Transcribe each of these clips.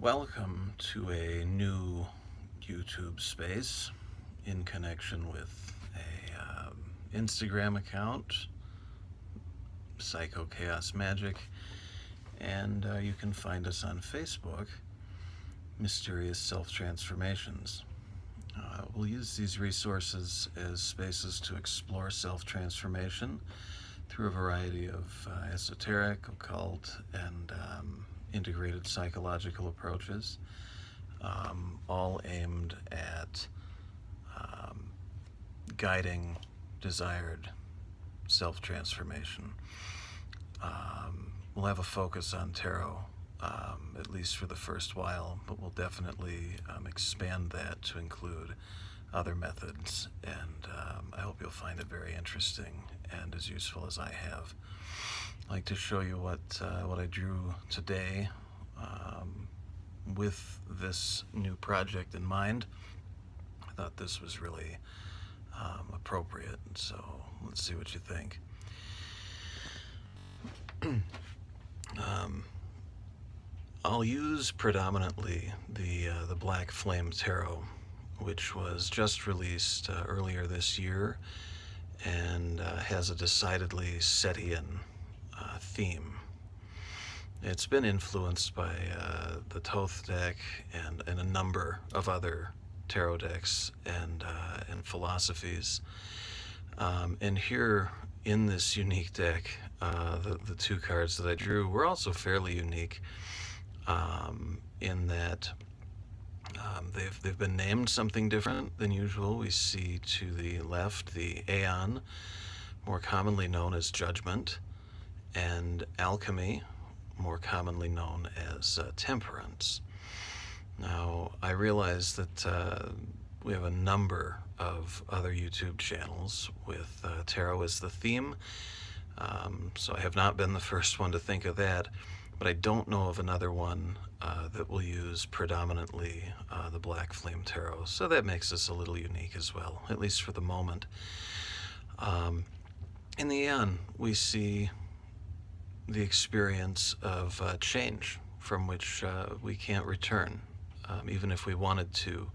Welcome to a new YouTube space in connection with a Instagram account, Psycho Chaos Magic, and you can find us on Facebook, Mysterious Self-Transformations. We'll use these resources as spaces to explore self-transformation through a variety of esoteric, occult, and integrated psychological approaches, all aimed at guiding desired self-transformation. We'll have a focus on tarot, at least for the first while, but we'll definitely expand that to include other methods, and I hope you'll find it very interesting and as useful as I have. I'd like to show you what I drew today with this new project in mind. I thought this was really appropriate, so let's see what you think. I'll use predominantly the Black Flame Tarot, which was just released earlier this year and has a decidedly Setian theme. It's been influenced by the Thoth deck and a number of other tarot decks and philosophies. And here in this unique deck, the two cards that I drew were also fairly unique in that they've been named something different than usual. We see to the left the Aeon, more commonly known as Judgement, and Alxemy, more commonly known as Temperance. Now, I realize that we have a number of other YouTube channels with tarot as the theme, so I have not been the first one to think of that, but I don't know of another one that will use predominantly the Black Flame Tarot, so that makes us a little unique as well, at least for the moment. In the Aeon, we see the experience of change from which we can't return, even if we wanted to.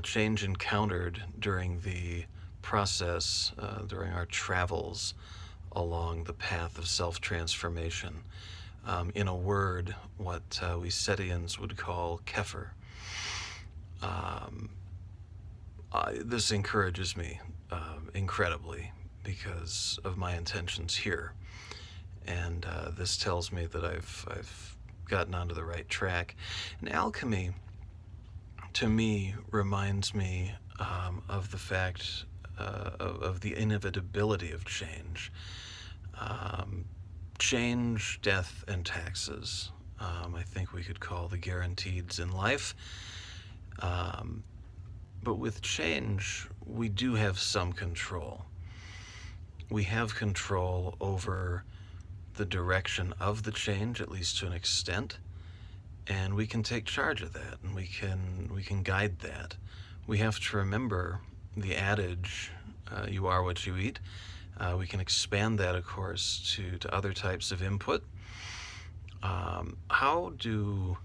Change encountered during the process, during our travels along the path of self-transformation. In a word, what we Setians would call Kefir. This encourages me incredibly because of my intentions here. And this tells me that I've gotten onto the right track. And alchemy, to me, reminds me of the fact of the inevitability of change. Change, death, and taxes, I think we could call the guaranteeds in life. But with change, we do have some control. We have control over the direction of the change, at least to an extent, and we can take charge of that, and we can guide that. We have to remember the adage, you are what you eat. We can expand that, of course, to other types of input. How do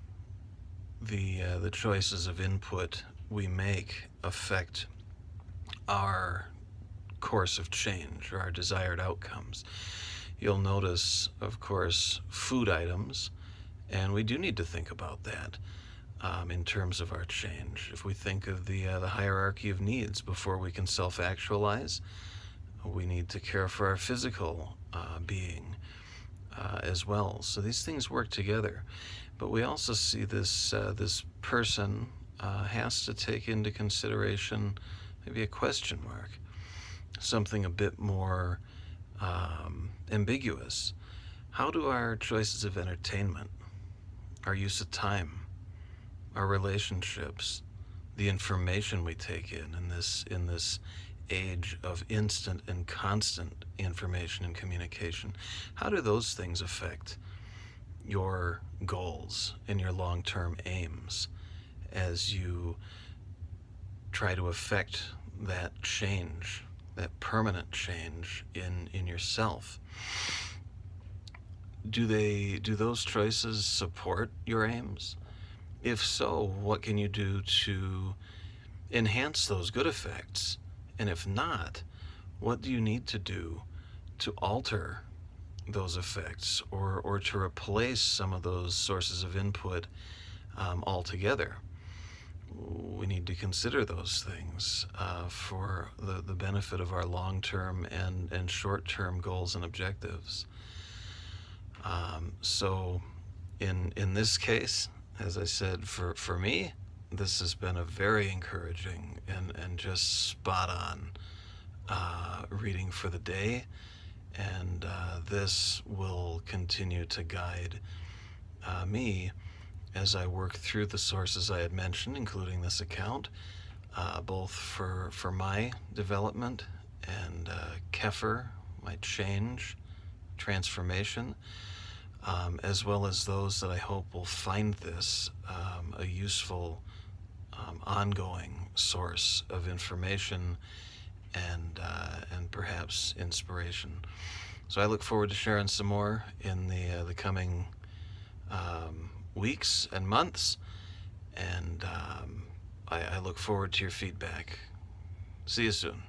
the choices of input we make affect our course of change or our desired outcomes? You'll notice, of course, food items, and we do need to think about that in terms of our change. If we think of the hierarchy of needs before we can self-actualize, we need to care for our physical being as well. So these things work together. But we also see this person has to take into consideration maybe a question mark, something a bit more ambiguous. How do our choices of entertainment, our use of time, our relationships, the information we take in this age of instant and constant information and communication, how do those things affect your goals and your long-term aims as you try to affect that change, that permanent change in yourself? Do those choices support your aims? If so, what can you do to enhance those good effects? And if not, what do you need to do to alter those effects, or to replace some of those sources of input altogether? We need to consider those things for the benefit of our long-term and short-term goals and objectives. So in this case, as I said, for me, this has been a very encouraging and just spot on reading for the day. And this will continue to guide me as I work through the sources I had mentioned, including this account, both for my development and Kefir, my change, transformation, as well as those that I hope will find this a useful, ongoing source of information and perhaps inspiration. So I look forward to sharing some more in the coming weeks and months, and I look forward to your feedback. See you soon.